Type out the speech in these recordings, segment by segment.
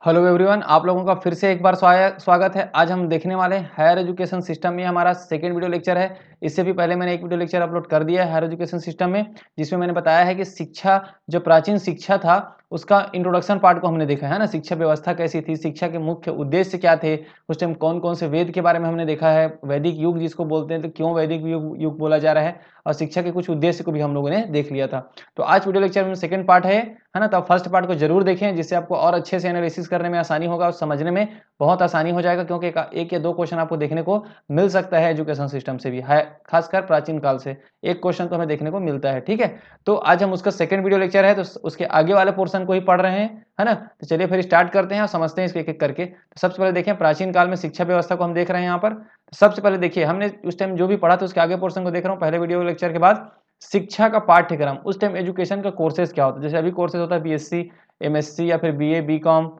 Hello everyone, आप लोगों का फिर से एक बार स्वागत है। आज हम देखने वाले हैं हायर एजुकेशन सिस्टम में हमारा सेकंड वीडियो लेक्चर है। इससे भी पहले मैंने एक वीडियो लेक्चर अपलोड कर दिया है हायर एजुकेशन सिस्टम में, जिसमें मैंने बताया है कि शिक्षा जो प्राचीन शिक्षा था उसका इंट्रोडक्शन पार्ट को हमने देखा है ना। शिक्षा व्यवस्था कैसी थी, शिक्षा के मुख्य उद्देश्य क्या थे, उस टाइम कौन कौन से वेद के बारे में हमने देखा है, वैदिक युग जिसको बोलते हैं तो क्यों वैदिक युग बोला जा रहा है, और शिक्षा के कुछ उद्देश्य को भी हम लोगों ने देख लिया था। तो आज वीडियो लेक्चर में सेकंड पार्ट है ना। तो फर्स्ट पार्ट को जरूर देखें, जिससे आपको और अच्छे से एनालिसिस करने में आसानी होगा और समझने में बहुत आसानी हो जाएगा, क्योंकि एक या दो क्वेश्चन आपको देखने को मिल सकता है एजुकेशन सिस्टम से भी है, खासकर प्राचीन काल से एक क्वेश्चन तो हमें देखने को मिलता है। ठीक है, तो आज हम उसका सेकंड वीडियो लेक्चर है, तो उसके आगे वाले पोर्शन को ही पढ़ रहे हैं, है ना। तो चलिए फिर स्टार्ट करते हैं और समझते हैं इसको एक एक करके। तो सबसे पहले देखें, प्राचीन काल में शिक्षा व्यवस्था को हम देख रहे हैं यहाँ पर। तो सबसे पहले देखिए, हमने उस टाइम जो भी पढ़ा था उसके आगे पोर्शन को देख रहा हूँ, पहले वीडियो लेक्चर के बाद। शिक्षा का पाठ्यक्रम, उस टाइम एजुकेशन का कोर्सेज क्या होता है, जैसे अभी कोर्सेज होता है बीएससी, एमएससी या फिर बीए, बीकॉम,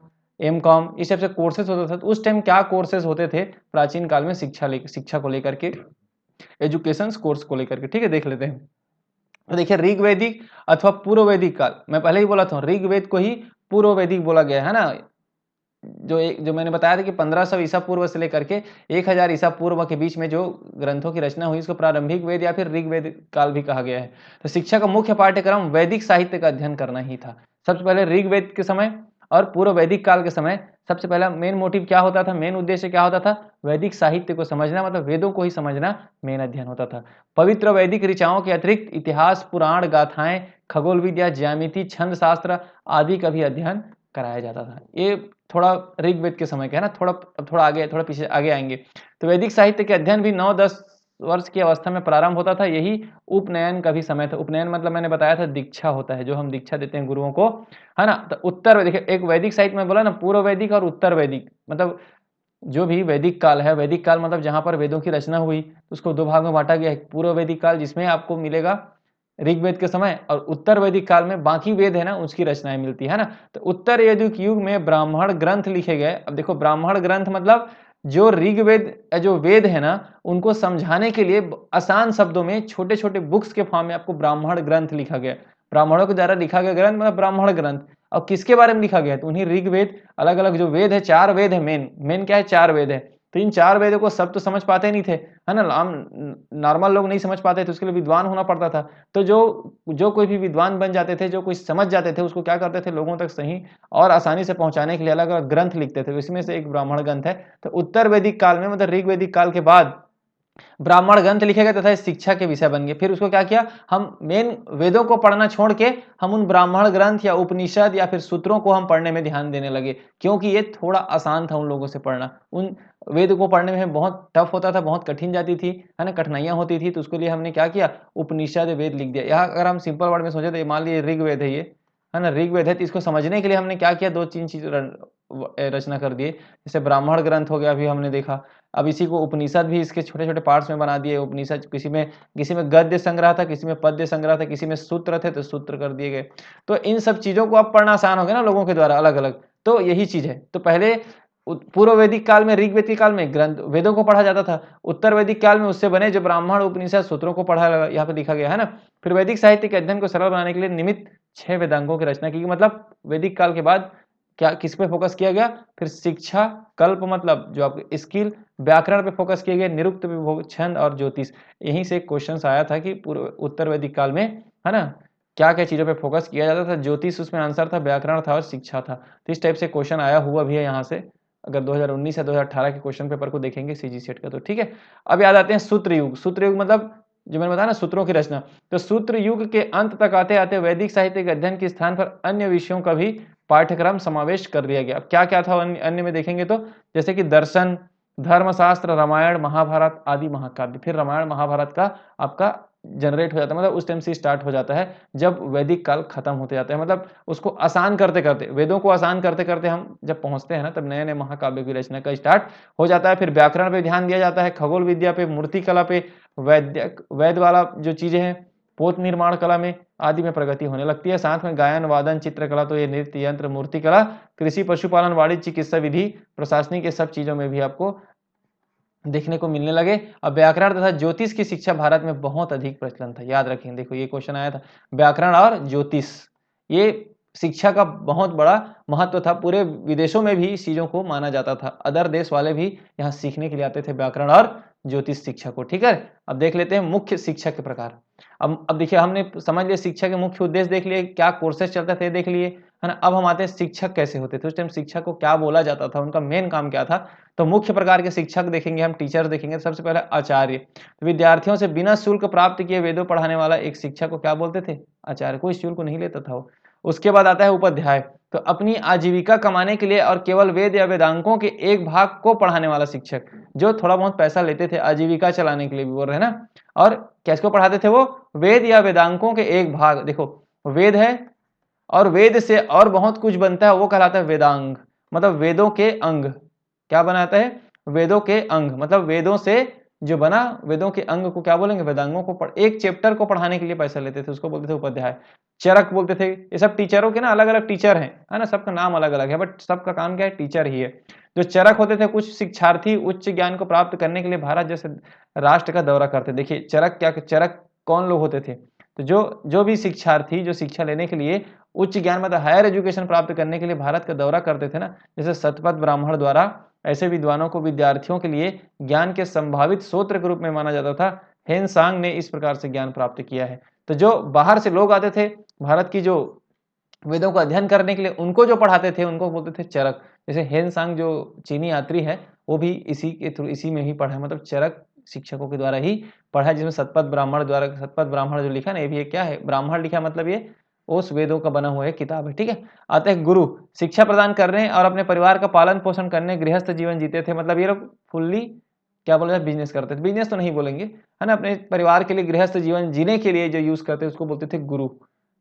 एमकॉम, इस टाइप से कोर्सेज होता था। तो उस टाइम क्या कोर्सेज होते थे प्राचीन काल में शिक्षा को लेकर के, एजुकेशन कोर्स को लेकर के। ठीक है, देख लेते हैं। तो देखिए, ऋग्वैदिक अथवा पूर्व वैदिक काल, मैं पहले ही बोला था ऋग्वेद को ही पूर्व वैदिक बोला गया है ना। जो मैंने बताया था कि 1500 ईसा पूर्व से लेकर के 1000 ईसा पूर्व के बीच में जो ग्रंथों की रचना हुई, इसको प्रारंभिक वेद या फिर ऋग्वेद काल भी कहा गया है। तो शिक्षा का मुख्य पाठ्यक्रम वैदिक साहित्य का अध्ययन करना ही था। सबसे पहले ऋग्वेद के समय और पूर्व वैदिक काल के समय सबसे पहला मेन मोटिव क्या होता था, मेन उद्देश्य क्या होता था, वैदिक साहित्य को समझना, मतलब वेदों को ही समझना मेन अध्ययन होता था। पवित्र वैदिक ऋचाओं के अतिरिक्त इतिहास, पुराण, गाथाएं, खगोल विद्या, ज्यामिति, छंद शास्त्र आदि का भी अध्ययन कराया जाता था। ये थोड़ा ऋग्वेद के समय का है ना, थोड़ा आगे, थोड़ा पीछे आगे आएंगे। तो वैदिक साहित्य के अध्ययन भी 9-10 वर्ष की अवस्था में प्रारंभ होता था। यही उपनयन का भी समय था। उपनयन मतलब मैंने बताया था दीक्षा होता है, जो हम दीक्षा देते हैं गुरुओं को, है ना। तो उत्तर वैदिक, एक वैदिक साहित्य में बोला ना, पूर्व वैदिक और उत्तर वैदिक, मतलब जो भी वैदिक काल है, वैदिक काल मतलब जहां पर वेदों की रचना हुई, उसको दो भाग में बांटा गया है। पूर्व वैदिक काल जिसमें आपको मिलेगा ऋग्वेद के समय, और उत्तर वैदिक काल में बाकी वेद है ना उसकी रचनाएं मिलती है ना। तो उत्तर वैदिक युग में ब्राह्मण ग्रंथ लिखे गए। अब देखो, ब्राह्मण ग्रंथ मतलब जो ऋग्वेद जो वेद है ना, उनको समझाने के लिए आसान शब्दों में छोटे छोटे बुक्स के फॉर्म में आपको ब्राह्मण ग्रंथ लिखा गया। ब्राह्मणों के द्वारा लिखा गया ग्रंथ मतलब ब्राह्मण ग्रंथ। और किसके बारे में लिखा गया, तो उन्हीं ऋग्वेद, अलग अलग जो वेद है, 4 वेद है, मेन मेन क्या है, 4 वेद है। तो इन 4 वेदों को सब तो समझ पाते नहीं थे, है ना। आम नॉर्मल लोग नहीं समझ पाते थे, उसके लिए विद्वान होना पड़ता था। तो जो जो कोई भी विद्वान बन जाते थे, जो कोई समझ जाते थे, उसको क्या करते थे, लोगों तक सही और आसानी से पहुंचाने के लिए अलग अलग ग्रंथ लिखते थे। इसमें से एक ब्राह्मण ग्रंथ है। तो उत्तर वैदिक काल में, मतलब ऋग वैदिक काल के बाद ब्राह्मण ग्रंथ लिखे गए तथा शिक्षा के विषय बन गए। फिर उसको क्या किया, हम मेन वेदों को पढ़ना छोड़ के हम उन ब्राह्मण ग्रंथ या उपनिषद या फिर सूत्रों को हम पढ़ने में ध्यान देने लगे, क्योंकि ये थोड़ा आसान था उन लोगों से पढ़ना। उन वेद को पढ़ने में बहुत टफ होता था, बहुत कठिन जाती थी, है ना, कठिनाइयां होती थी। तो उसके लिए हमने क्या किया, उपनिषद वेद लिख दिया। यहाँ अगर हम सिंपल वर्ड में सोचे तो मान लीजिए ऋग्वेद है, ये है ना, ऋग्वेद है, तो इसको समझने के लिए हमने क्या किया, 2-3 चीज रचना कर दिए। जैसे ब्राह्मण ग्रंथ हो गया, अभी हमने देखा। अब इसी को उपनिषद भी इसके छोटे छोटे पार्ट्स में बना दिए। उपनिषद किसी में गद्य संग्रह था, किसी में पद्य संग्रह था, किसी में सूत्र थे तो सूत्र कर दिए गए। तो इन सब चीजों को अब पढ़ना आसान हो गया ना लोगों के द्वारा, अलग अलग। तो यही चीज है। तो पहले पूर्व वैदिक काल में, ऋग्वेद के काल में ग्रंथ वेदों को पढ़ा जाता था। उत्तर वैदिक काल में उससे बने जो ब्राह्मण उपनिषद सूत्रों को पढ़ा, यहाँ पे लिखा गया है ना। फिर वैदिक साहित्य के अध्ययन को सरल बनाने के लिए निमित्त 6 वेदांगों की रचना की, मतलब वैदिक काल के बाद क्या किस पे फोकस किया गया, फिर शिक्षा, कल्प मतलब जो आपके स्किल, व्याकरण पे फोकस किए गए, निरुक्त पे, छंद और ज्योतिष। यहीं से क्वेश्चन आया था कि पूर्व उत्तर वैदिक काल में, है ना, क्या क्या चीजों पे फोकस किया जाता था। ज्योतिष उसमें आंसर था, व्याकरण था और शिक्षा था। तो इस टाइप से क्वेश्चन आया हुआ भी है यहाँ से, अगर 2019 या 2018 के क्वेश्चन पेपर को देखेंगे सीजी सेट का। तो ठीक है, अब याद आते हैं सूत्र युग। सूत्र युग मतलब जो मैंने बताया ना, सूत्रों की रचना। तो सूत्र युग के अंत तक आते आते वैदिक साहित्य के अध्ययन के स्थान पर अन्य विषयों का भी पाठ्यक्रम समावेश कर लिया गया। क्या क्या था अन्य में देखेंगे तो, जैसे कि दर्शन, धर्मशास्त्र, रामायण महाभारत आदि महाकाव्य। फिर रामायण महाभारत का आपका जनरेट हो जाता है, मतलब उस टाइम से स्टार्ट हो जाता है जब वैदिक काल खत्म होते जाता है। मतलब उसको आसान करते करते, वेदों को आसान करते करते हम जब पहुंचते हैं ना, तब नए नए महाकाव्य की रचना का स्टार्ट हो जाता है। फिर व्याकरण पे ध्यान दिया जाता है, खगोल विद्या पे, मूर्ति कला पे, वैद वाला जो चीजें हैं, पोत निर्माण कला में आदि में प्रगति होने लगती है। साथ में गायन, वादन, चित्रकला, तो ये नृत्य, यंत्र, मूर्ति कला, कृषि, पशुपालन, वाणिज्य, चिकित्सा विधि, प्रशासनिक, ये सब चीजों में भी आपको देखने को मिलने लगे। अब व्याकरण तथा ज्योतिष की शिक्षा भारत में बहुत अधिक प्रचलन था। याद रखें, देखो ये क्वेश्चन आया था, व्याकरण और ज्योतिष, ये शिक्षा का बहुत बड़ा महत्व था। पूरे विदेशों में भी इस चीज़ों को माना जाता था। अदर देश वाले भी यहाँ सीखने के लिए आते थे व्याकरण और ज्योतिष शिक्षा को, ठीक है। अब देख लेते हैं मुख्य शिक्षा के प्रकार। अब देखिए, हमने समझ लिया शिक्षा के मुख्य उद्देश्य देख लिए, क्या कोर्सेज चलते थे देख लिए, है ना। अब हम आते हैं शिक्षक कैसे होते थे, उस टाइम शिक्षक को क्या बोला जाता था, उनका मेन काम क्या था। तो मुख्य प्रकार के शिक्षक देखेंगे हम, टीचर्स देखेंगे। सबसे पहले आचार्य। तो विद्यार्थियों से बिना शुल्क प्राप्त किए वेदों पढ़ाने वाला एक शिक्षक को क्या बोलते थे, आचार्य। कोई शुल्क नहीं लेता था वो। उसके बाद आता है उपाध्याय। तो अपनी आजीविका कमाने के लिए और केवल वेद या वेदांगों के एक भाग को पढ़ाने वाला शिक्षक, जो थोड़ा बहुत पैसा लेते थे आजीविका चलाने के लिए भी बोल रहे हैं ना। और किसको पढ़ाते थे वो, वेद या वेदांगों के एक भाग। देखो, वेद है और वेद से और बहुत कुछ बनता है, वो कहलाता है वेदांग, मतलब वेदों के अंग। क्या बनाता है, वेदों के अंग, मतलब वेदों से जो बना, वेदों के अंग को क्या बोलेंगे, वेदांगों को। एक चैप्टर को पढ़ाने के लिए पैसा लेते थे, उसको बोलते थे उपाध्याय। चरक बोलते थे। ये सब टीचरों के ना अलग अलग टीचर हैं, है ना, सबका नाम अलग अलग है, बट सबका काम क्या है, टीचर ही है। जो चरक होते थे, कुछ शिक्षार्थी उच्च ज्ञान को प्राप्त करने के लिए भारत जैसे राष्ट्र का दौरा करते। देखिए चरक क्या, चरक कौन लोग होते थे, तो जो भी शिक्षार्थी जो शिक्षा लेने के लिए उच्च ज्ञान मतलब हायर एजुकेशन प्राप्त करने के लिए भारत का दौरा करते थे ना, जैसे शतपथ ब्राह्मण द्वारा, ऐसे विद्वानों को विद्यार्थियों के लिए ज्ञान के संभावित स्रोत के रूप में माना जाता था। हेनसांग ने इस प्रकार से ज्ञान प्राप्त किया है। तो जो बाहर से लोग आते थे भारत की जो वेदों का अध्ययन करने के लिए, उनको जो पढ़ाते थे उनको बोलते थे चरक। जैसे हेनसांग जो चीनी यात्री है, वो भी इसी के थ्रू, इसी में ही पढ़ा है, मतलब चरक शिक्षकों के द्वारा ही पढ़ा है, जिसमें शतपथ ब्राह्मण द्वारा, शतपथ ब्राह्मण जो लिखा ना, ये भी एक क्या है, ब्राह्मण लिखा, मतलब ये उस वेदों का बना हुआ है किताब है, ठीक है। आते हैं गुरु। शिक्षा प्रदान करने और अपने परिवार का पालन पोषण करने गृहस्थ जीवन जीते थे, मतलब ये लोग फुल्ली क्या बोला जाए, बिजनेस करते थे। बिजनेस तो नहीं बोलेंगे, है ना, अपने परिवार के लिए गृहस्थ जीवन जीने के लिए जो यूज करते उसको बोलते थे गुरु।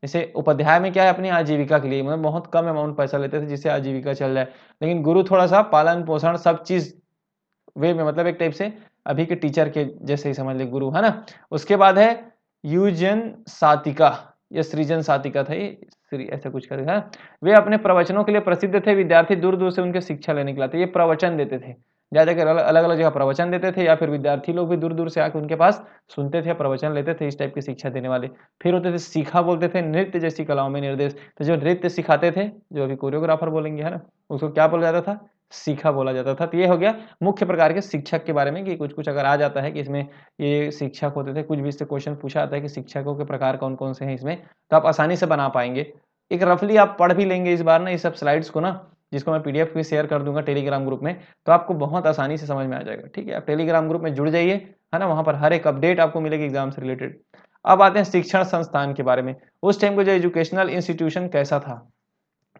जैसे उपाध्याय में क्या है, अपनी आजीविका के लिए, मतलब बहुत कम अमाउंट पैसा लेते थे जिससे आजीविका चल जाए। लेकिन गुरु थोड़ा सा पालन पोषण सब चीज वे में, मतलब एक टाइप से अभी के टीचर के जैसे ही समझ ले गुरु, है ना। उसके बाद है यूजन सातिका या सृजन सातिका था ये, ऐसा कुछ करके है। वे अपने प्रवचनों के लिए प्रसिद्ध थे। विद्यार्थी दूर दूर से उनके शिक्षा लेने के लिए आते, ये प्रवचन देते थे, जा जाकर अलग अलग जगह प्रवचन देते थे, या फिर विद्यार्थी लोग भी दूर दूर से आकर उनके पास सुनते थे, प्रवचन लेते थे, इस टाइप की शिक्षा देने वाले। फिर होते थे सीखा, बोलते थे नृत्य जैसी कलाओं में निर्देश। तो जो नृत्य सिखाते थे, जो अभी कोरियोग्राफर बोलेंगे, है ना, उसको क्या बोला जाता था, सीखा बोला जाता था। तो ये हो गया मुख्य प्रकार के शिक्षक के बारे में, कि कुछ कुछ अगर आ जाता है कि इसमें ये शिक्षक होते थे, कुछ भी इससे क्वेश्चन पूछा आता है कि शिक्षकों के प्रकार कौन कौन से हैं इसमें, तो आप आसानी से बना पाएंगे। एक रफली आप पढ़ भी लेंगे इस बार ना, ये सब स्लाइड्स को ना, जिसको मैं पीडीएफ भी शेयर कर दूंगा टेलीग्राम ग्रुप में, तो आपको बहुत आसानी से समझ में आ जाएगा, ठीक है। आप टेलीग्राम ग्रुप में जुड़ जाइए, है ना, वहां पर हर एक अपडेट आपको मिलेगी एग्जाम से रिलेटेड। अब आते हैं शिक्षण संस्थान के बारे में। उस टाइम को जो एजुकेशनल इंस्टीट्यूशन कैसा था,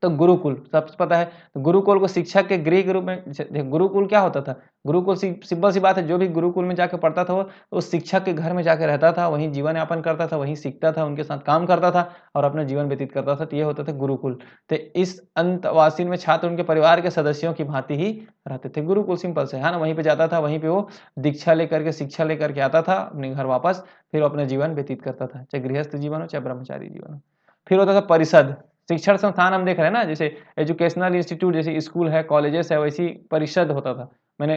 तो गुरुकुल सबसे पता है। तो गुरुकुल को शिक्षा के गृह के रूप में, गुरुकुल क्या होता था, गुरुकुल सिंपल सी बात है, जो भी गुरुकुल में जाकर पढ़ता था वो उस शिक्षक के घर में जाकर रहता था, वहीं जीवन यापन करता था, वहीं सीखता था, उनके साथ काम करता था और अपना जीवन व्यतीत करता था। तो ये होता था गुरुकुल। तो इस अंतवासी में छात्र उनके परिवार के सदस्यों की भांति ही रहते थे। गुरुकुल सिंपल से है ना, वहीं पे जाता था, वहीं पे वो दीक्षा लेकर के, शिक्षा लेकर के आता था अपने घर वापस, फिर अपना जीवन व्यतीत करता था, चाहे गृहस्थ जीवन हो चाहे ब्रह्मचारी जीवन हो। फिर होता था परिषद। शिक्षण संस्थान हम देख रहे हैं ना, जैसे एजुकेशनल इंस्टीट्यूट, जैसे स्कूल है, कॉलेजेस है, वैसी परिषद होता था। मैंने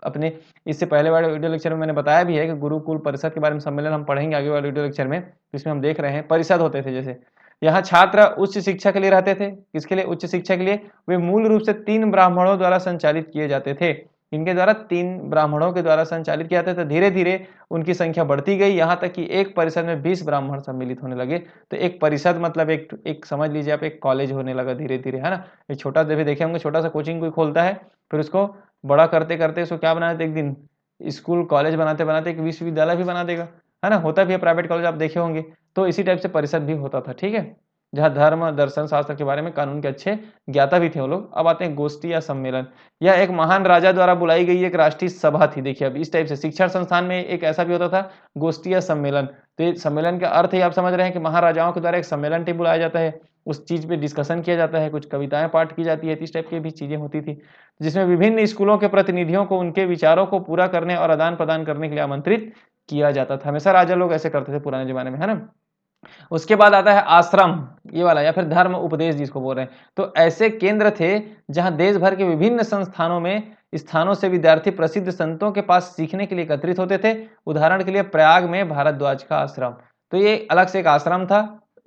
अपने इससे पहले वाले वीडियो लेक्चर में मैंने बताया भी है कि गुरुकुल परिषद के बारे में सम्मेलन हम पढ़ेंगे आगे वाले वीडियो लेक्चर में, जिसमें हम देख रहे हैं परिषद होते थे। जैसे यहाँ छात्र उच्च शिक्षा के लिए रहते थे, किसके लिए, उच्च शिक्षा के लिए। वे मूल रूप से 3 ब्राह्मणों द्वारा संचालित किए जाते थे। इनके द्वारा 3 ब्राह्मणों के द्वारा संचालित किया जाता था। धीरे धीरे उनकी संख्या बढ़ती गई, यहाँ तक कि एक परिषद में 20 ब्राह्मण सम्मिलित होने लगे। तो एक परिषद मतलब एक समझ लीजिए आप, एक कॉलेज होने लगा धीरे धीरे, है ना। एक छोटा देखे होंगे, छोटा सा कोचिंग कोई खोलता है, फिर उसको बड़ा करते करते उसको क्या बना देते, एक दिन स्कूल कॉलेज बनाते बनाते एक विश्वविद्यालय भी बना देगा, है ना। होता भी है प्राइवेट कॉलेज, आप देखे होंगे। तो इसी टाइप से परिषद भी होता था, ठीक है, जहाँ धर्म दर्शन शास्त्र के बारे में, कानून के अच्छे ज्ञाता भी थे वो लोग। अब आते हैं गोष्ठी या सम्मेलन। यह एक महान राजा द्वारा बुलाई गई एक राष्ट्रीय सभा थी। देखिए अब इस टाइप से शिक्षण संस्थान में एक ऐसा भी होता था, गोष्ठी या सम्मेलन। तो ये सम्मेलन का अर्थ ही आप समझ रहे हैं कि महाराजाओं के द्वारा एक सम्मेलन टी बुलाया जाता है, उस चीज पे डिस्कशन किया जाता है, कुछ कविताएं पाठ की जाती है, इस टाइप की भी चीजें होती थी, जिसमें विभिन्न स्कूलों के प्रतिनिधियों को उनके विचारों को पूरा करने और आदान प्रदान करने के लिए आमंत्रित किया जाता था। हमेशा राजा लोग ऐसे करते थे पुराने जमाने में, है ना। उसके बाद आता है आश्रम, ये वाला, या फिर धर्म उपदेश जिसको बोल रहे हैं। तो ऐसे केंद्र थे जहां देश भर के विभिन्न स्थानों से विद्यार्थी प्रसिद्ध संतों के पास सीखने के लिए एकत्रित होते थे। उदाहरण के लिए प्रयाग में भारद्वाज का आश्रम, तो ये अलग से एक आश्रम था,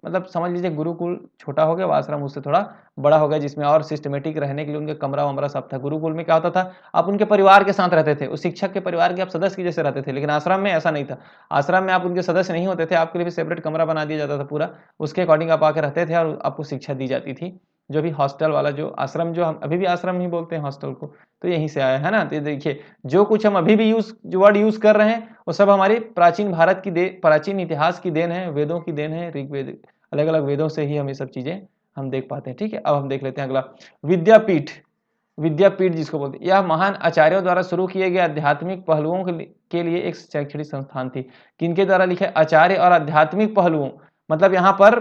मतलब समझ लीजिए गुरुकुल छोटा हो गया, आश्रम उससे थोड़ा बड़ा हो गया, जिसमें और सिस्टमेटिक रहने के लिए उनके कमरा वमरा सब था। गुरुकुल में क्या होता था, आप उनके परिवार के साथ रहते थे, उस शिक्षक के परिवार के आप सदस्य की जैसे रहते थे, लेकिन आश्रम में ऐसा नहीं था। आश्रम में आप उनके सदस्य नहीं होते थे, आपके लिए भी सेपरेट कमरा बना दिया जाता था पूरा, उसके अकॉर्डिंग आप आके रहते थे और आपको शिक्षा दी जाती थी। जो भी हॉस्टल वाला जो आश्रम, जो हम अभी भी आश्रम ही बोलते हैं हॉस्टल को, तो यहीं से आया है ना। तो देखिए जो कुछ हम अभी भी जो वर्ड यूज कर रहे हैं वो सब हमारी प्राचीन भारत की प्राचीन इतिहास की देन है, वेदों की देन है, ऋग्वेद, अलग अलग वेदों से ही हम ये सब चीजें हम देख पाते हैं। ठीक है, अब हम देख लेते हैं अगला, विद्यापीठ। विद्यापीठ जिसको बोलते हैं, यह महान आचार्यों द्वारा शुरू किए गए आध्यात्मिक पहलुओं के लिए एक शैक्षणिक संस्थान थी। किनके द्वारा लिखे, आचार्य और आध्यात्मिक पहलुओं, मतलब यहाँ पर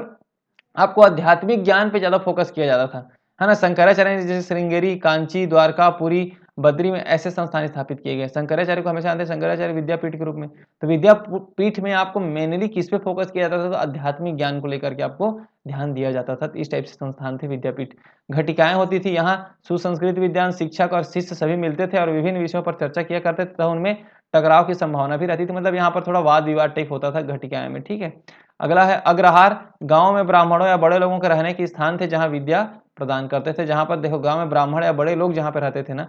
आपको आध्यात्मिक ज्ञान पे ज्यादा फोकस किया जाता था, है ना। शंकराचार्य ने जैसे श्रृंगेरी, कांची, द्वारका, पुरी, बद्री में ऐसे संस्थान स्थापित किए गए। शंकराचार्य को हमेशा जानते हैं शंकराचार्य विद्यापीठ के रूप में। तो विद्यापीठ में आपको मेनली किस पे फोकस किया जाता था, तो आध्यात्मिक ज्ञान को लेकर के आपको ध्यान दिया जाता था। इस टाइप से संस्थान थे विद्यापीठ। घटिकाएं होती थी, यहाँ सुसंस्कृत विद्वान, शिक्षक और शिष्य सभी मिलते थे और विभिन्न विषयों पर चर्चा किया करते थे, तो उनमें टकराव की संभावना भी रहती थी, मतलब यहाँ पर थोड़ा वाद विवाद टाइप होता था घटिकाएं में। ठीक है, अगला है अग्रहार। गांव में ब्राह्मणों या बड़े लोगों के रहने के स्थान थे जहां विद्या प्रदान करते थे। जहां पर देखो गांव में ब्राह्मण या बड़े लोग जहां पे रहते थे ना,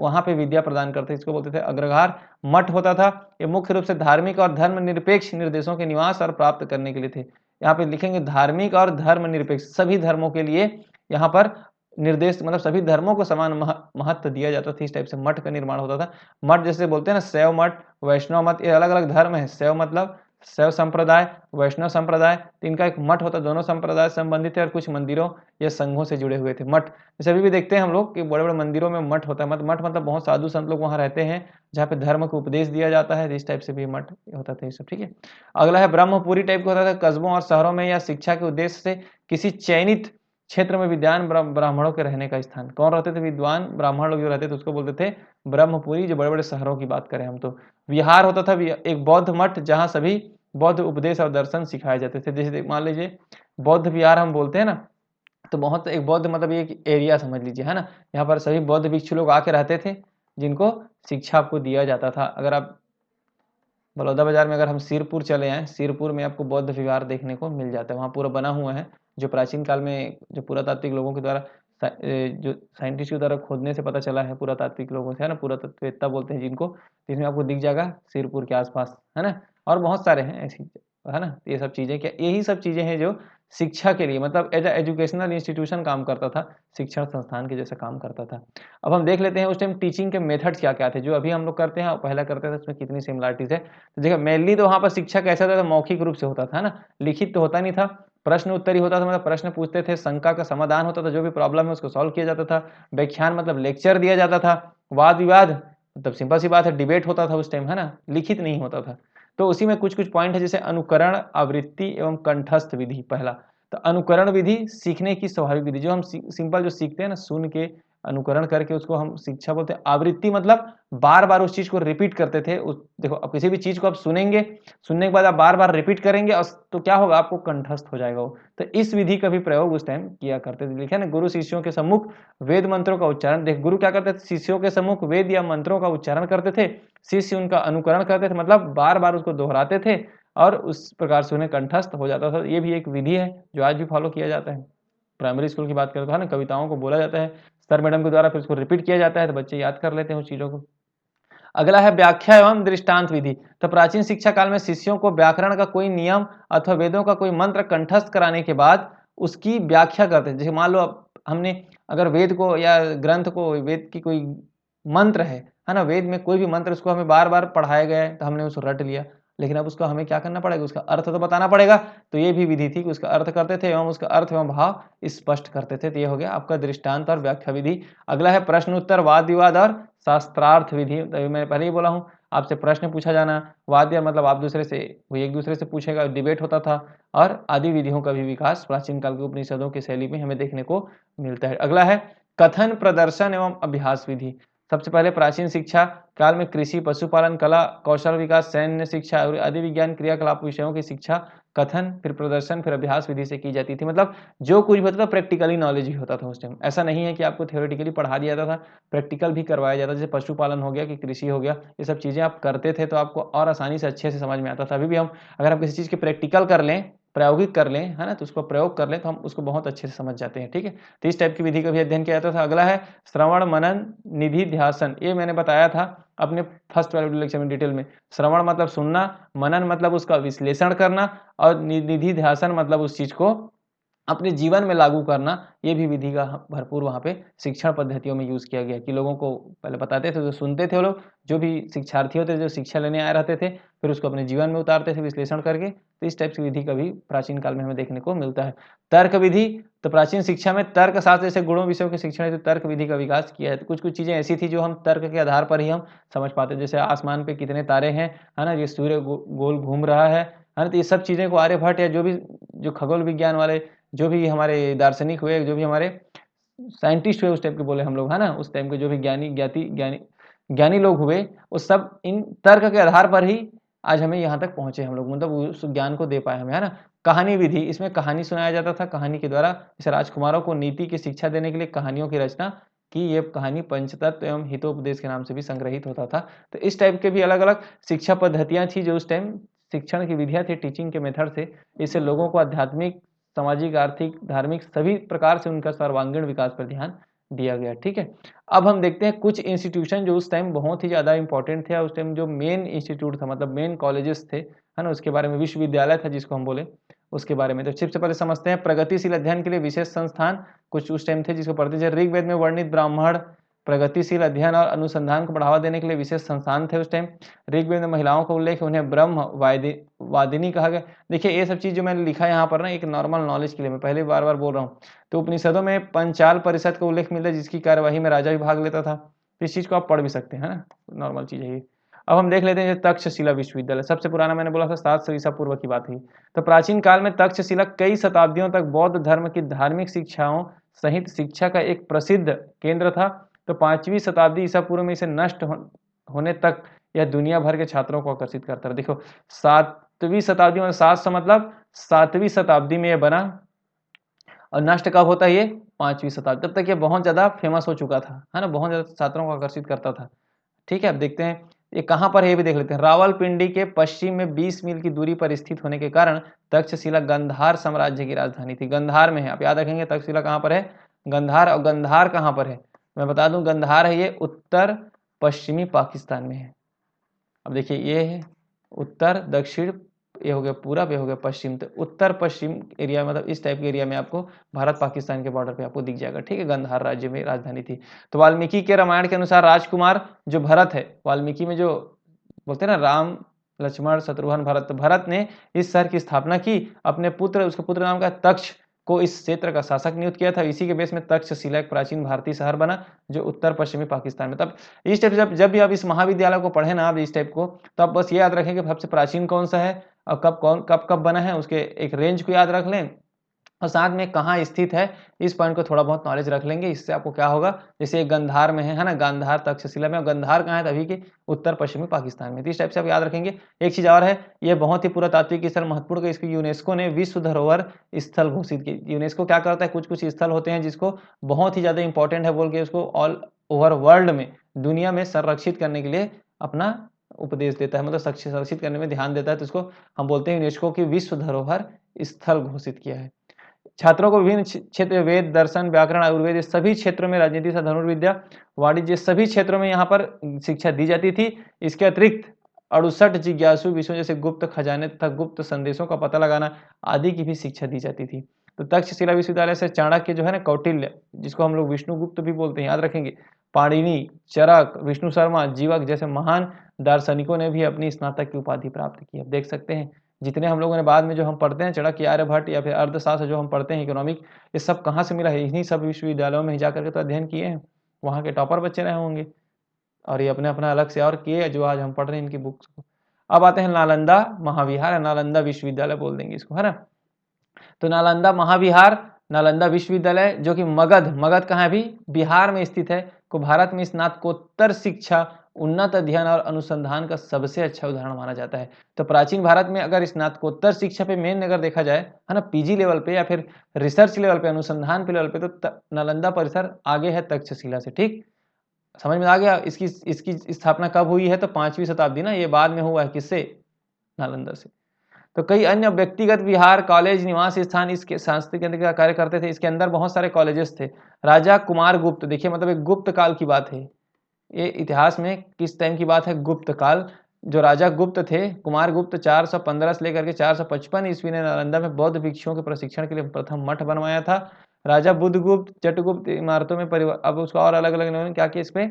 वहां पे विद्या प्रदान करते थे, इसको बोलते थे अग्रहार। मठ होता था, ये मुख्य रूप से धार्मिक और धर्मनिरपेक्ष निर्देशों के निवास और प्राप्त करने के लिए थे। यहाँ पे लिखेंगे धार्मिक और धर्मनिरपेक्ष, सभी धर्मों के लिए यहाँ पर निर्देश, मतलब सभी धर्मों को समान महत्व दिया जाता था। इस टाइप से मठ का निर्माण होता था। मठ जैसे बोलते हैं ना, शैव मठ, वैष्णव मठ, ये अलग अलग धर्म है। शैव मतलब शैव संप्रदाय, वैष्णव संप्रदाय, तो इनका एक मठ होता है, दोनों संप्रदाय संबंधित है और कुछ मंदिरों या संघों से जुड़े हुए थे। मठ जैसे अभी भी देखते हैं हम लोग कि बड़े बड़े मंदिरों में मठ होता है। मठ मतलब बहुत साधु संत लोग वहां रहते हैं, जहाँ पे धर्म को उपदेश दिया जाता है। इस टाइप से भी मठ होता था ये सब। ठीक है, अगला है ब्रह्मपुरी टाइप का होता था। कस्बों और शहरों में या शिक्षा के उद्देश्य से किसी चयनित क्षेत्र में विद्वान ब्राह्मणों के रहने का स्थान। कौन रहते थे, विद्वान ब्राह्मण लोग जो रहते थे उसको बोलते थे ब्रह्मपुरी। जो बड़े बड़े शहरों की बात करें हम तो विहार होता था, एक बौद्ध मठ जहाँ सभी बौद्ध उपदेश और दर्शन सिखाए जाते थे। जैसे मान लीजिए बौद्ध विहार हम बोलते हैं ना, तो बहुत एक बौद्ध मतलब एक एरिया समझ लीजिए, है ना। यहाँ पर सभी बौद्ध भिक्षु लोग आके रहते थे, जिनको शिक्षा आपको दिया जाता था। अगर आप बलौदा बाजार में अगर हम सिरपुर चले आए, सिरपुर में आपको बौद्ध विहार देखने को मिल जाता है, वहाँ पूरा बना हुआ है, जो प्राचीन काल में जो पुरातात्विक लोगों के द्वारा जो साइंटिस्ट के द्वारा खोदने से पता चला है, पुरातात्विक लोगों से, है ना, पुरातत्ववेत्ता बोलते हैं जिनको, जिसमें आपको दिख जाएगा सिरपुर के आसपास, है ना। और बहुत सारे हैं ऐसी, है ना। ये सब चीज़ें क्या, यही सब चीज़ें हैं जो शिक्षा के लिए, मतलब एज एजुकेशनल इंस्टीट्यूशन काम करता था, शिक्षण संस्थान के जैसा काम करता था। अब हम देख लेते हैं उस टाइम टीचिंग के मेथड्स क्या क्या थे, जो अभी हम लोग करते हैं और पहला करते थे, उसमें कितनी सिमिलरिटीज है। तो देखिए मेनली तो वहाँ पर शिक्षा कैसा होता था, मौखिक रूप से होता था ना, लिखित तो होता नहीं था। प्रश्न उत्तरी होता था, मतलब प्रश्न पूछते थे, शंका का समाधान होता था, जो भी प्रॉब्लम है उसको सॉल्व किया जाता था। व्याख्यान मतलब लेक्चर दिया जाता था। वाद विवाद मतलब सिंपल सी बात है, डिबेट होता था उस टाइम, है ना, लिखित नहीं होता था। तो उसी में कुछ कुछ पॉइंट है, जैसे अनुकरण, आवृत्ति एवं कंठस्थ विधि। पहला तो अनुकरण विधि, सीखने की स्वाभाविक विधि, जो हम सिंपल जो सीखते हैं ना, सुन के अनुकरण करके उसको हम शिक्षा बोलते हैं। आवृत्ति मतलब बार बार उस चीज को रिपीट करते थे। देखो अब किसी भी चीज को आप सुनेंगे, सुनने के बाद आप बार बार रिपीट करेंगे और तो क्या होगा, आपको कंठस्थ हो जाएगा वो। तो इस विधि का भी प्रयोग उस टाइम किया करते थे। लिखा ना, गुरु शिष्यों के सम्मुख वेद मंत्रों का उच्चारण। देख गुरु क्या करते थे, शिष्यों के सम्मुख वेद या मंत्रों का उच्चारण करते थे, शिष्य उनका अनुकरण करते थे, मतलब बार बार उसको दोहराते थे और उस प्रकार से उन्हें कंठस्थ हो जाता था। ये भी एक विधि है जो आज भी फॉलो किया जाता है। प्राइमरी स्कूल की बात करें तो, है ना, कविताओं को बोला जाता है सर मैडम के द्वारा, फिर उसको रिपीट किया जाता है तो बच्चे याद कर लेते हैं उस चीजों को। अगला है व्याख्या एवं दृष्टांत विधि। तो प्राचीन शिक्षा काल में शिष्यों को व्याकरण का कोई नियम अथवा वेदों का कोई मंत्र कंठस्थ कराने के बाद उसकी व्याख्या करते हैं। जैसे मान लो हमने अगर वेद को या ग्रंथ को, वेद की कोई मंत्र है ना, वेद में कोई भी मंत्र, उसको हमें बार बार पढ़ाया गया है तो हमने उसको रट लिया, लेकिन अब उसको हमें क्या करना पड़ेगा, उसका अर्थ तो बताना पड़ेगा। तो ये भी विधि थी कि उसका अर्थ करते थे एवं उसका अर्थ एवं भाव स्पष्ट करते थे। तो ये हो गया आपका दृष्टांत और व्याख्या विधि। अगला है प्रश्न उत्तर, वाद विवाद और शास्त्रार्थ विधि। तभी मैंने पहले ही बोला हूँ, आपसे प्रश्न पूछा जाना, वाद्य मतलब आप दूसरे से, वो एक दूसरे से पूछेगा, डिबेट होता था। और आदि विधियों का भी विकास प्राचीन काल के उपनिषदों की शैली में हमें देखने को मिलता है। अगला है कथन, प्रदर्शन एवं अभ्यास विधि। सबसे पहले प्राचीन शिक्षा काल में कृषि, पशुपालन, कला, कौशल विकास, सैन्य शिक्षा और आदि विज्ञान क्रियाकलाप विषयों की शिक्षा कथन, फिर प्रदर्शन, फिर अभ्यास विधि से की जाती थी। मतलब जो कुछ भी होता था प्रैक्टिकली नॉलेज भी होता था उस टाइम। ऐसा नहीं है कि आपको थ्योरेटिकली पढ़ा दिया जाता था, प्रैक्टिकल भी करवाया जाता था। जैसे पशुपालन हो गया कि कृषि हो गया, ये सब चीज़ें आप करते थे तो आपको और आसानी से अच्छे से समझ में आता था। अभी भी हम अगर हम किसी चीज़ के प्रैक्टिकल कर लें प्रायोगिक कर लें, है ना, तो उसको प्रयोग कर लें तो हम उसको बहुत अच्छे से समझ जाते हैं, ठीक है। तो इस टाइप की विधि का भी अध्ययन किया जाता था। अगला है श्रवण मनन निधि ध्यासन। ये मैंने बताया था अपने फर्स्ट वाले लेक्चर में डिटेल में। श्रवण मतलब सुनना, मनन मतलब उसका विश्लेषण करना, और निधि ध्यासन मतलब उस चीज को अपने जीवन में लागू करना। ये भी विधि का भरपूर वहाँ पे शिक्षण पद्धतियों में यूज़ किया गया कि लोगों को पहले बताते थे, जो सुनते थे वो लोग, जो भी शिक्षार्थी होते थे, जो शिक्षा लेने आए रहते थे, फिर उसको अपने जीवन में उतारते थे विश्लेषण करके। तो इस टाइप की विधि का भी प्राचीन काल में हमें देखने को मिलता है। तर्क विधि, तो प्राचीन शिक्षा में तर्क शास्त्र जैसे गुणों विषयों के शिक्षण हेतु तर्क विधि का विकास किया है। तो कुछ कुछ चीज़ें ऐसी थी जो हम तर्क के आधार पर ही हम समझ पाते, जैसे आसमान पे कितने तारे हैं, है ना, ये सूर्य गोल घूम रहा है ना। तो ये सब चीज़ें को आर्यभट्ट या जो भी जो खगोल विज्ञान वाले जो भी हमारे दार्शनिक हुए, जो भी हमारे साइंटिस्ट हुए उस टाइप के बोले हम लोग, है ना, उस टाइम के जो भी ज्ञानी लोग हुए, वो सब इन तर्क के आधार पर ही आज हमें यहाँ तक पहुँचे हम लोग, मतलब उस ज्ञान को दे पाए हमें, है ना। कहानी विधि, इसमें कहानी सुनाया जाता था, कहानी के द्वारा जैसे राजकुमारों को नीति की शिक्षा देने के लिए कहानियों की रचना की। ये कहानी पंचतत्व एवं हितोपदेश के नाम से भी संग्रहित होता था। तो इस टाइप के भी अलग अलग शिक्षा पद्धतियाँ थी जो उस टाइम शिक्षण की विधियाँ थी, टीचिंग के मेथड थे। इससे लोगों को आध्यात्मिक, सामाजिक, आर्थिक, धार्मिक सभी प्रकार से उनका सर्वांगीण विकास पर ध्यान दिया गया, ठीक है। अब हम देखते हैं कुछ इंस्टीट्यूशन जो उस टाइम बहुत ही ज़्यादा इंपॉर्टेंट थे, उस टाइम जो मेन इंस्टीट्यूट था, मतलब मेन कॉलेजेस थे, है ना, उसके बारे में, विश्वविद्यालय था जिसको हम बोले, उसके बारे में। तो सबसे पहले समझते हैं प्रगतिशील अध्ययन के लिए विशेष संस्थान कुछ उस टाइम थे जिसको पढ़ते थे। ऋग्वेद में वर्णित ब्राह्मण प्रगतिशील अध्ययन और अनुसंधान को बढ़ावा देने के लिए विशेष संस्थान थे उस टाइम। ऋग्वेद में महिलाओं का उल्लेख, उन्हें ब्रह्म वादिनी कहा गया। देखिए ये सब चीज़ जो मैंने लिखा है यहाँ पर ना, एक नॉर्मल नॉलेज के लिए, मैं पहले बार बार बोल रहा हूँ। तो उपनिषदों में पंचाल परिषद का उल्लेख मिलता है जिसकी कार्यवाही में राजा भी भाग लेता था। तो इस चीज़ को आप पढ़ भी सकते हैं, है ना, नॉर्मल चीज़ है ये। अब हम देख लेते हैं तक्षशिला विश्वविद्यालय, सबसे पुराना मैंने बोला था 700 ईसा पूर्व की बात हुई। तो प्राचीन काल में तक्षशिला कई शताब्दियों तक बौद्ध धर्म की धार्मिक शिक्षाओं सहित शिक्षा का एक प्रसिद्ध केंद्र था। तो 5वीं शताब्दी ईसा पूर्व में इसे नष्ट होने तक यह दुनिया भर के छात्रों को आकर्षित करता रहा। देखो 7वीं शताब्दी में, 700 मतलब 7वीं शताब्दी में यह बना, और नष्ट कब होता है ये, 5वीं शताब्दी। तब तक ये बहुत ज़्यादा फेमस हो चुका था, है ना, बहुत ज़्यादा छात्रों को आकर्षित करता था, ठीक है। अब देखते हैं ये कहाँ पर है, ये भी देख लेते हैं। रावलपिंडी के पश्चिम में 20 मील की दूरी पर स्थित होने के कारण तक्षशिला गंधार साम्राज्य की राजधानी थी। गंधार में है, आप याद रखेंगे तक्षशिला कहाँ पर है, गंधार। और गंधार कहाँ पर है, मैं बता दूं, गंधार है ये उत्तर पश्चिमी पाकिस्तान में है। अब देखिए ये है उत्तर दक्षिण, ये हो गया पूरब, ये हो गया पश्चिम। तो उत्तर पश्चिम एरिया, मतलब इस टाइप के एरिया में आपको भारत पाकिस्तान के बॉर्डर पे आपको दिख जाएगा, ठीक है। गंधार राज्य में राजधानी थी। तो वाल्मीकि के रामायण के अनुसार राजकुमार जो भरत है, वाल्मीकि में जो बोलते हैं ना राम लक्ष्मण शत्रुघ्न भरत, तो भरत ने इस शहर की स्थापना की, अपने पुत्र, उसके पुत्र नाम का तक्ष को इस क्षेत्र का शासक नियुक्त किया था। इसी के बेस में तक्षशिला एक प्राचीन भारतीय शहर बना जो उत्तर पश्चिमी पाकिस्तान में। तब इस टाइप जब भी आप इस महाविद्यालय को पढ़े ना आप इस टाइप को, तो आप बस ये याद रखें कि सबसे प्राचीन कौन सा है और कब बना है, उसके एक रेंज को याद रख लें, और साथ में कहाँ स्थित है, इस पॉइंट को थोड़ा बहुत नॉलेज रख लेंगे। इससे आपको क्या होगा, जैसे गंधार में है ना, गांधार तक्षशिला में, और गंधार कहाँ है, तभी के उत्तर पश्चिमी पाकिस्तान में। तो इस टाइप से आप याद रखेंगे। एक चीज़ और है, ये बहुत ही पुरातात्विक स्थल महत्वपूर्ण है, इसको यूनेस्को ने विश्व धरोहर स्थल घोषित की। यूनेस्को क्या करता है, कुछ कुछ स्थल होते हैं जिसको बहुत ही ज़्यादा इंपॉर्टेंट है बोल के उसको ऑल ओवर वर्ल्ड में, दुनिया में संरक्षित करने के लिए अपना उपदेश देता है, मतलब संरक्षित करने में ध्यान देता है। तो उसको हम बोलते हैं यूनेस्को की विश्व धरोहर स्थल घोषित किया है। छात्रों को विभिन्न क्षेत्र, वेद, दर्शन, व्याकरण, आयुर्वेद, सभी क्षेत्रों में, राजनीति, धनुर्विद्या, वाणिज्य, सभी क्षेत्रों में यहाँ पर शिक्षा दी जाती थी। इसके अतिरिक्त 68 जिज्ञासु विषयों जैसे गुप्त खजाने तथा गुप्त संदेशों का पता लगाना आदि की भी शिक्षा दी जाती थी। तो तक्षशिला विश्वविद्यालय से चाणक्य जो है ना, कौटिल्य, जिसको हम लोग विष्णुगुप्त भी बोलते हैं, याद रखेंगे, पाणिनि, चरक, विष्णु शर्मा, जीवक जैसे महान दार्शनिकों ने भी अपनी स्नातक की उपाधि प्राप्त की। अब देख सकते हैं जितने हम लोगों ने बाद में जो हम पढ़ते हैं चाणक्य, आर्यभट्ट या फिर अर्थशास्त्र जो हम पढ़ते हैं इकोनॉमिक, ये सब कहाँ से मिला है, इन्हीं सब विश्वविद्यालयों में जा करके तो अध्ययन किए हैं, वहाँ के टॉपर बच्चे रहे होंगे, और ये अपने अपना अलग से और किए जो आज हम पढ़ रहे हैं इनकी बुक्स को। अब आते हैं नालंदा महाविहार, नालंदा विश्वविद्यालय बोल देंगे इसको, है ना। तो नालंदा महाविहार, नालंदा विश्वविद्यालय जो कि मगध कहाँ है, अभी बिहार में स्थित है, को भारत में स्नातकोत्तर शिक्षा, उन्नत अध्ययन और अनुसंधान का सबसे अच्छा उदाहरण माना जाता है। तो प्राचीन भारत में अगर स्नातकोत्तर शिक्षा पे मेन अगर देखा जाए, है ना, पीजी लेवल पे या फिर रिसर्च लेवल पे, अनुसंधान पे लेवल पे, तो नालंदा परिसर आगे है तक्षशिला से, ठीक, समझ में आ गया। इसकी इसकी स्थापना कब हुई है, तो 5वीं शताब्दी ना, ये बाद में हुआ है, किससे, नालंदा से। तो कई अन्य व्यक्तिगत विहार, कॉलेज, निवास स्थान इसके सांस्कृतिक केंद्र का कार्य करते थे। इसके अंदर बहुत सारे कॉलेजेस थे। राजा कुमारगुप्त, देखिए मतलब एक गुप्त काल की बात है। ये इतिहास में किस टाइम की बात है? गुप्त काल। जो राजा गुप्त थे, कुमारगुप्त 415 से लेकर के 455 ईस्वी ने नालंदा में बौद्ध भिक्षुओं के प्रशिक्षण के लिए प्रथम मठ बनवाया था। राजा बुद्धगुप्त, चट्टगुप्त इमारतों में अब उसका और अलग-अलग इन्होंने क्या किया, इस पे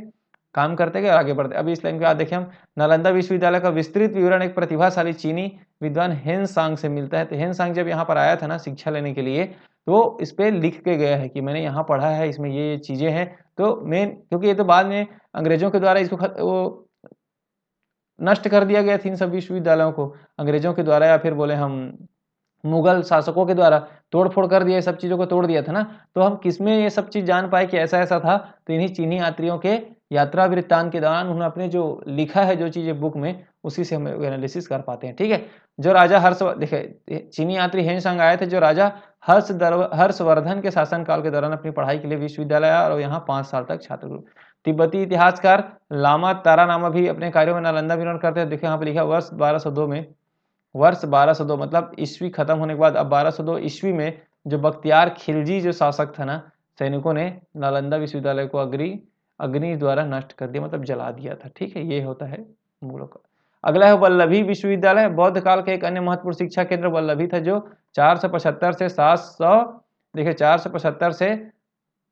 काम करते गए और आगे बढ़ते। अभी इस लाइन के बाद देखिए हम नालंदा विश्वविद्यालय का विस्तृत विवरण एक प्रतिभाशाली चीनी विद्वान हेन सांग से मिलता है। तो हेन सांग जब यहाँ पर आया था ना शिक्षा लेने के लिए, तो इस पे लिख के गया है कि मैंने यहाँ पढ़ा है, इसमें ये चीजें हैं। तो मेन, क्योंकि ये तो बाद में अंग्रेजों के द्वारा इसको वो नष्ट कर दिया गया था इन सब विश्वविद्यालयों को, अंग्रेजों के द्वारा या फिर बोले हम मुगल शासकों के द्वारा तोड़-फोड़ कर दिया, सब चीज़ों को तोड़ दिया था ना। तो हम किसमें ये सब चीज़ जान पाए कि ऐसा-ऐसा था? तो इन्हीं चीनी यात्रियों के यात्रा वृत्तांत के दौरान उन्होंने अपने जो लिखा है जो चीज़ें बुक में, उसी से हम एनालिसिस कर पाते हैं, ठीक है? जो राजा देखिए चीनी यात्री हेनसांग आए थे, जो राजा हर्षवर्धन के शासनकाल के दौरान अपनी पढ़ाई के लिए विश्वविद्यालय आया और यहाँ 5 साल तक छात्र। तिब्बती इतिहासकार लामा तारानामा भी अपने कार्यों में नालंदा विवरण करते हैं। देखिए यहाँ पे लिखा वर्ष 1202 में, वर्ष 1202 मतलब ईस्वी खत्म होने के बाद अब 1202 ईस्वी में जो बख्तियार खिलजी जो शासक था ना, सैनिकों ने नालंदा विश्वविद्यालय को अग्नि द्वारा नष्ट कर दिया, मतलब जला दिया था, ठीक है? ये होता है मूलों का। अगला है वल्लभी विश्वविद्यालय। बौद्ध काल के एक अन्य महत्वपूर्ण शिक्षा केंद्र वल्लभी था, जो 475 से 700, देखिए 475 से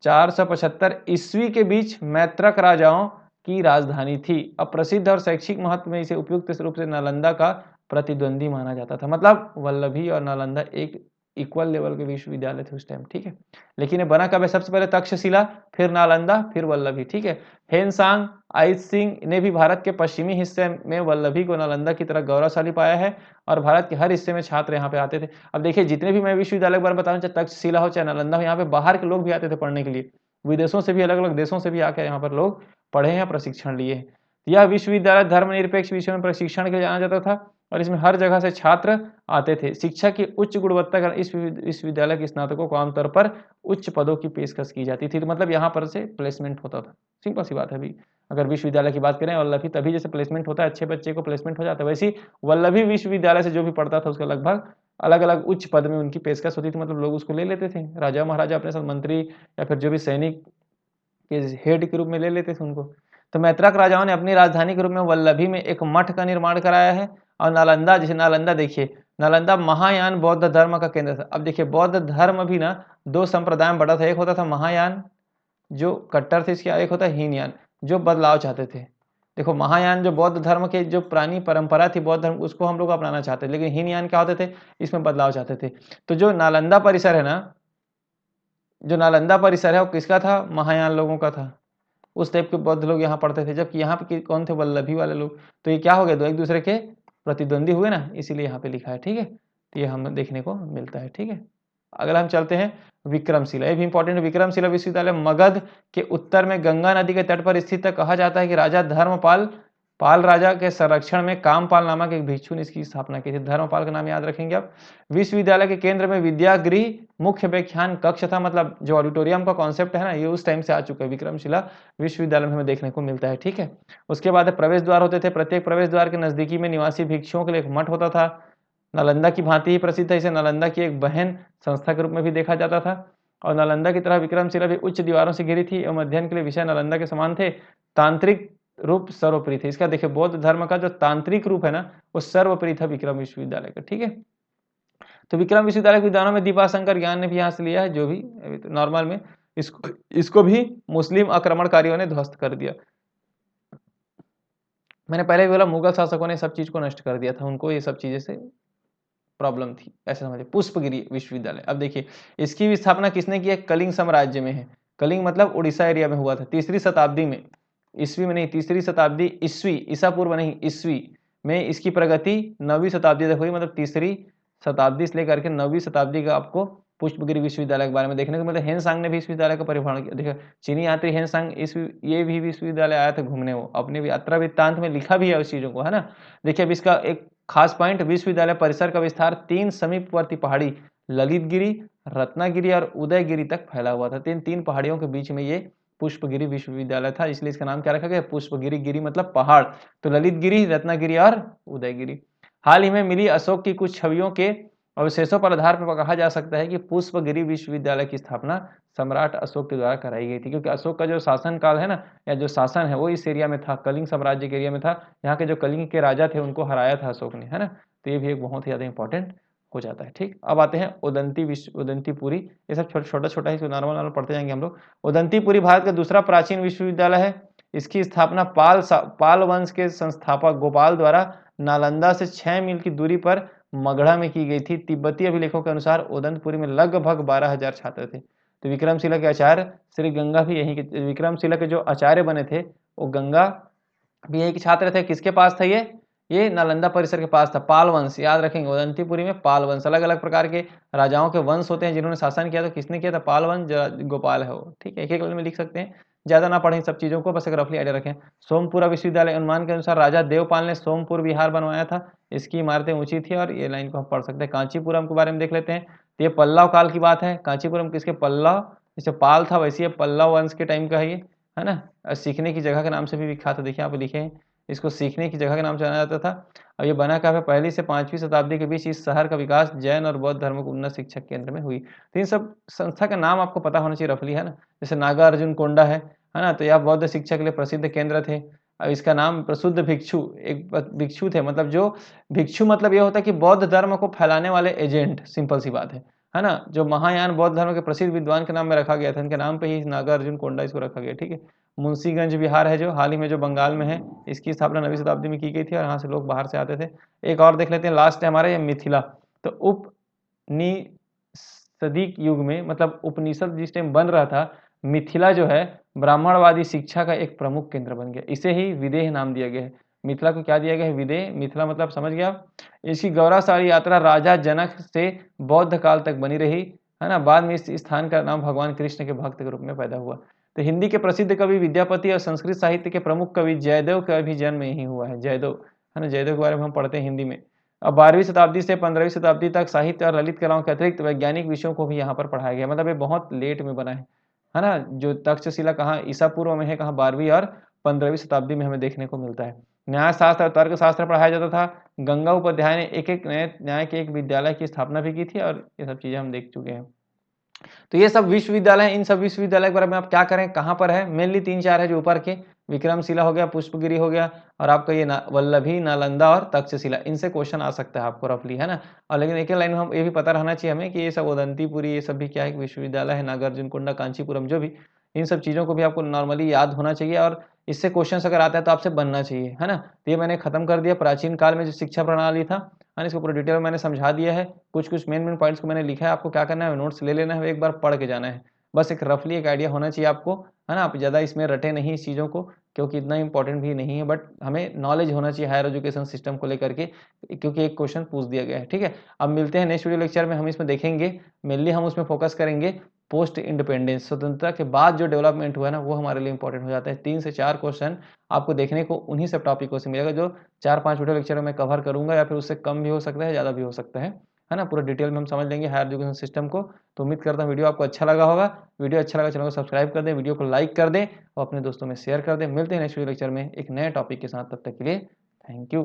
475 ईस्वी के बीच मैत्रक राजाओं की राजधानी थी। अब प्रसिद्ध और शैक्षिक महत्व में इसे उपयुक्त रूप से नालंदा का प्रतिद्वंदी माना जाता था। मतलब वल्लभी और नालंदा एक इक्वल लेवल के विश्वविद्यालय थे उस टाइम, ठीक है? लेकिन ये बना कब है? सबसे पहले तक्षशिला, फिर नालंदा, फिर वल्लभी, ठीक है? हेनसांग आइज सिंह ने भी भारत के पश्चिमी हिस्से में वल्लभी को नालंदा की तरह गौरवशाली पाया है और भारत के हर हिस्से में छात्र यहाँ पे आते थे। अब देखिए जितने भी मैं विश्वविद्यालय के बारे में बता रहा हूँ, चाहे तक्षशिला हो चाहे नालंदा हो, यहाँ पे बाहर के लोग भी आते थे पढ़ने के लिए। विदेशों से भी, अलग-अलग देशों से भी आकर यहाँ पर लोग पढ़े हैं, प्रशिक्षण लिए हैं। यह विश्वविद्यालय धर्मनिरपेक्ष विषयों में प्रशिक्षण के लिए जाना जाता था और इसमें हर जगह से छात्र आते थे। शिक्षा की उच्च गुणवत्ता का इस विश्वविद्यालय के स्नातकों को आमतौर पर उच्च पदों की पेशकश की जाती थी। तो मतलब यहाँ पर से प्लेसमेंट होता था। सिंपल सी बात है। अभी अगर विश्वविद्यालय की बात करें वल्लभी, तभी जैसे प्लेसमेंट होता है, अच्छे बच्चे को प्लेसमेंट हो जाता है, वैसे ही वल्लभी विश्वविद्यालय से जो भी पढ़ता था उसका लगभग अलग-अलग उच्च पद में उनकी पेशकश होती थी, मतलब लोग उसको ले लेते थे। राजा महाराजा अपने साथ मंत्री या फिर जो भी सैनिक के हेड के रूप में ले लेते थे उनको। तो मैत्रक राजाओं ने अपनी राजधानी के रूप में वल्लभी में एक मठ का निर्माण कराया है। और नालंदा, जैसे नालंदा देखिए, नालंदा महायान बौद्ध धर्म का केंद्र था। अब देखिए बौद्ध धर्म भी ना दो संप्रदाय में बटा था। एक होता था महायान जो कट्टर थे, इसके एक होता है हीनयान जो बदलाव चाहते थे। देखो महायान जो बौद्ध धर्म के जो पुरानी परंपरा थी बौद्ध धर्म, उसको हम लोग अपनाना चाहते थे, लेकिन हीनयान क्या होते थे, इसमें बदलाव चाहते थे। तो जो नालंदा परिसर है ना, जो नालंदा परिसर है वो किसका था? महायान लोगों का था। उस टाइप के बौद्ध लोग यहाँ पढ़ते थे, जबकि यहाँ पे कौन थे? वल्लभी वाले लोग। तो ये क्या हो गए? दो एक दूसरे के प्रतिद्वंदी हुए ना, इसीलिए यहाँ पे लिखा है, ठीक है? तो ये हमें देखने को मिलता है, ठीक है? अगला हम चलते हैं विक्रमशिला। ये भी इंपॉर्टेंट है। विक्रमशिला विश्वविद्यालय मगध के उत्तर में गंगा नदी के तट पर स्थित है। कहा जाता है कि राजा धर्मपाल राजा के संरक्षण में कामपाल नामक एक भिक्षु ने इसकी स्थापना की थी। धर्मपाल का नाम याद रखेंगे आप। विश्वविद्यालय के केंद्र में विद्यागृह मुख्य व्याख्यान कक्ष था, मतलब जो ऑडिटोरियम का कॉन्सेप्ट है ना, ये उस टाइम से आ चुका है। विक्रमशिला विश्वविद्यालय में हमें देखने को मिलता है, ठीक है? उसके बाद प्रवेश द्वार होते थे। प्रत्येक प्रवेश द्वार के नजदीकी में निवासी भिक्षुओं के लिए एक मठ होता था। नालंदा की भांति ही प्रसिद्ध है। इसे नालंदा की एक बहन संस्था के रूप में भी देखा जाता था। और नालंदा की तरह विक्रमशिला भी उच्च दीवारों से घिरी थी एवं अध्ययन के लिए विषय नालंदा के समान थे। तांत्रिक रूप सर्वोपरि थे। इसका देखिए बौद्ध धर्म का जो तांत्रिक रूप है ना, वो सर्वोपरि था विक्रम विश्वविद्यालय का, ठीक है? तो विक्रम विश्वविद्यालय के विद्वानों में दीपाशंकर ज्ञान ने भी यहाँ से लिया है, जो भी अभी तो नॉर्मल में इसको भी मुस्लिम आक्रमणकारियों ने ध्वस्त कर दिया। मैंने पहले भी बोला मुगल शासकों ने सब चीज को नष्ट कर दिया था, उनको ये सब चीजें से प्रॉब्लम थी, ऐसे समझिए। पुष्पगिरी विश्वविद्यालय, अब देखिए इसकी भी स्थापना किसने की है? कलिंग साम्राज्य में है। कलिंग मतलब उड़ीसा एरिया में हुआ था 3री शताब्दी में, ईस्वी में नहीं, 3री शताब्दी, ईस्वी, ईसा पूर्व नहीं, ईस्वी में इसकी प्रगति 9वीं शताब्दी तक हुई। मतलब 3री शताब्दी से लेकर के 9वीं शताब्दी का आपको पुष्पगिरी विश्वविद्यालय के बारे में देखने को मिलता है। हेनसांग ने भी इस विश्वविद्यालय का परिभ्रमण किया। देखिए चीनी यात्री हेनसांग ये भी विश्वविद्यालय आया था घूमने, वो अपने भी यात्रा वृत्तांत में लिखा भी है उस चीजों को, है ना? देखिए अब इसका एक खास पॉइंट, विश्वविद्यालय परिसर का विस्तार 3 समीपवर्ती पहाड़ी ललितगिरी, रत्नागिरी और उदयगिरी तक फैला हुआ था। तीन पहाड़ियों के बीच में ये पुष्पगिरी विश्वविद्यालय था, इसलिए इसका नाम क्या रखा गया? पुष्पगिरी। गिरी मतलब पहाड़, तो ललितगिरी, रत्नागिरी और उदयगिरी। हाल ही में मिली अशोक की कुछ छवियों के अवशेषों पर आधार पर कहा जा सकता है कि पुष्पगिरी विश्वविद्यालय की स्थापना सम्राट अशोक के द्वारा कराई गई थी, क्योंकि अशोक का जो शासन काल है ना, या जो शासन है वो इस एरिया में था, कलिंग साम्राज्य के एरिया में था। यहाँ के जो कलिंग के राजा थे उनको हराया था अशोक ने, है ना। तो ये भी एक बहुत ही ज़्यादा इंपॉर्टेंट हो जाता है। ठीक, अब आते हैं उदंतीपुरी। ये सब छोटा छोटा ही नॉर्मल पढ़ते जाएंगे हम लोग। उदंतीपुरी भारत का दूसरा प्राचीन विश्वविद्यालय है। इसकी स्थापना पाल वंश के संस्थापक गोपाल द्वारा नालंदा से 6 मील की दूरी पर मगधा में की गई थी। तिब्बती अभिलेखों के अनुसार उदंतपुरी में लगभग 12,000 छात्र थे। तो विक्रमशिला के आचार्य श्री गंगा भी यहीं के, विक्रमशिला के जो आचार्य बने थे वो गंगा भी यही के छात्र थे। किसके पास था ये नालंदा परिसर के पास था। पाल वंश, याद रखेंगे, उदंतीपुरी में पाल वंश, अलग अलग प्रकार के राजाओं के वंश होते हैं जिन्होंने शासन किया। तो किसने किया था? पाल वंश, गोपाल है वो। ठीक है, एक एक लाइन में लिख सकते हैं, ज्यादा ना पढ़ें सब चीजों को, बस एक रफली आइडिया रखें। सोमपुरा विश्वविद्यालय, अनुमान के अनुसार राजा देवपाल ने सोमपुर विहार बनवाया था। इसकी इमारतें ऊंची थी, और ये लाइन को हम पढ़ सकते हैं। कांचीपुरम के बारे में देख लेते हैं। तो ये पल्लव काल की बात है। कांचीपुरम किसके? पल्लव, जैसे पाल था वैसे ये पल्लव वंश के टाइम का है ये, है ना। और सीखने की जगह के नाम से भी विख्यात है। देखिए आप लिखे हैं, इसको सीखने की जगह के नाम से जाना जाता था। और ये बना कहाँ पे? 1ली से 5वीं शताब्दी के बीच इस शहर का विकास जैन और बौद्ध धर्म के उन्नत शिक्षक केंद्र में हुई। तो इन सब संस्था का नाम आपको पता होना चाहिए रफली, है ना। जैसे नागार्जुन कोंडा है ना, तो यह बौद्ध शिक्षा के लिए प्रसिद्ध केंद्र थे। और इसका नाम प्रसिद्ध भिक्षु, एक भिक्षु थे, मतलब जो भिक्षु मतलब ये होता है कि बौद्ध धर्म को फैलाने वाले एजेंट, सिंपल सी बात है ना। जो महायान बौद्ध धर्म के प्रसिद्ध विद्वान के नाम में रखा गया था, इनके नाम पे ही नागार्जुन कोंडा इसको रखा गया। ठीक है। मुंशीगंज विहार है जो हाल ही में जो बंगाल में है, इसकी स्थापना 9वीं शताब्दी में की गई थी, और यहाँ से लोग बाहर से आते थे। एक और देख लेते हैं, लास्ट है हमारा ये मिथिला। तो उपनिषदिक युग में, मतलब उपनिषद जिस टाइम बन रहा था, मिथिला जो है ब्राह्मणवादी शिक्षा का एक प्रमुख केंद्र बन गया। इसे ही विदेह नाम दिया गया है। मिथिला को क्या दिया गया है? विदेह। मिथिला मतलब समझ गया। इसकी गौरवशाली यात्रा राजा जनक से बौद्ध काल तक बनी रही, है ना। बाद में इस स्थान का नाम भगवान कृष्ण के भक्त के रूप में पैदा हुआ। तो हिंदी के प्रसिद्ध कवि विद्यापति और संस्कृत साहित्य के प्रमुख कवि जयदेव का भी जन्म यही हुआ है। जयदेव, है ना। जयदेव के बारे में हम पढ़ते हैं हिंदी में। अब 12वीं शताब्दी से 15वीं शताब्दी तक साहित्य और ललित कलाओं के अतिरिक्त वैज्ञानिक विषयों को भी यहाँ पर पढ़ाया गया। मतलब ये बहुत लेट में बना है ना। जो तक्षशिला कहाँ ईसा पूर्व में है, कहाँ 12वीं और 15वीं शताब्दी में हमें देखने को मिलता है। न्याय शास्त्र और तर्क शास्त्र पढ़ाया जाता था। गंगा उपाध्याय ने एक एक नए न्याय के एक विद्यालय की स्थापना भी की थी, और ये सब चीजें हम देख चुके हैं। तो ये सब विश्वविद्यालय हैं। इन सब विश्वविद्यालय के बारे में आप क्या करें, कहाँ पर है? मेनली 3-4 है जो ऊपर के, विक्रमशिला हो गया, पुष्पगिरी हो गया, और आपका ये वल्लभी, नालंदा और तक्षशिला। इनसे क्वेश्चन आ सकता है आपको रफली, है ना। और लेकिन एक लाइन में हम ये भी पता रहना चाहिए हमें कि ये सब उदंतीपुरी, ये सब भी क्या है? विश्वविद्यालय है। नागार्जुनकोंडा, कांचीपुरम, जो भी, इन सब चीज़ों को भी आपको नॉर्मली याद होना चाहिए, और इससे क्वेश्चन अगर आता है तो आपसे बनना चाहिए, है ना। तो ये मैंने खत्म कर दिया प्राचीन काल में जो शिक्षा प्रणाली था, है। इसको पूरा डिटेल में मैंने समझा दिया है। कुछ कुछ मेन पॉइंट्स को मैंने लिखा है। आपको क्या करना है? नोट्स ले लेना है, एक बार पढ़ के जाना है। बस एक रफली एक आइडिया होना चाहिए आपको, है ना। आप ज़्यादा इसमें रटे नहीं इस चीज़ों को, क्योंकि इतना इंपॉर्टेंट भी नहीं है, बट हमें नॉलेज होना चाहिए हायर एजुकेशन सिस्टम को लेकर के, क्योंकि एक क्वेश्चन पूछ दिया गया है। ठीक है। अब मिलते हैं नेक्स्ट वीडियो लेक्चर में, हम इसमें देखेंगे, मेनली हम उसमें फोकस करेंगे पोस्ट इंडिपेंडेंस, स्वतंत्रता के बाद जो डेवलपमेंट हुआ है ना, वो हमारे लिए इंपॉर्टेंट हो जाता है। 3 से 4 क्वेश्चन आपको देखने को उन्हीं सब टॉपिकों से मिलेगा, जो 4-5 वीडियो लेक्चर में कवर करूंगा, या फिर उससे कम भी हो सकता है, ज़्यादा भी हो सकता है ना। पूरा डिटेल में हम समझ लेंगे हायर एजुकेशन सिस्टम को। तो उम्मीद करता हूँ वीडियो आपको अच्छा लगा होगा। वीडियो अच्छा लगा चैनल को सब्सक्राइब कर दें, वीडियो को लाइक कर दें, और अपने दोस्तों में शेयर कर दें। मिलते हैं नेक्स्ट वीडियो लेक्चर में एक नए टॉपिक के साथ, तब तक के लिए थैंक यू।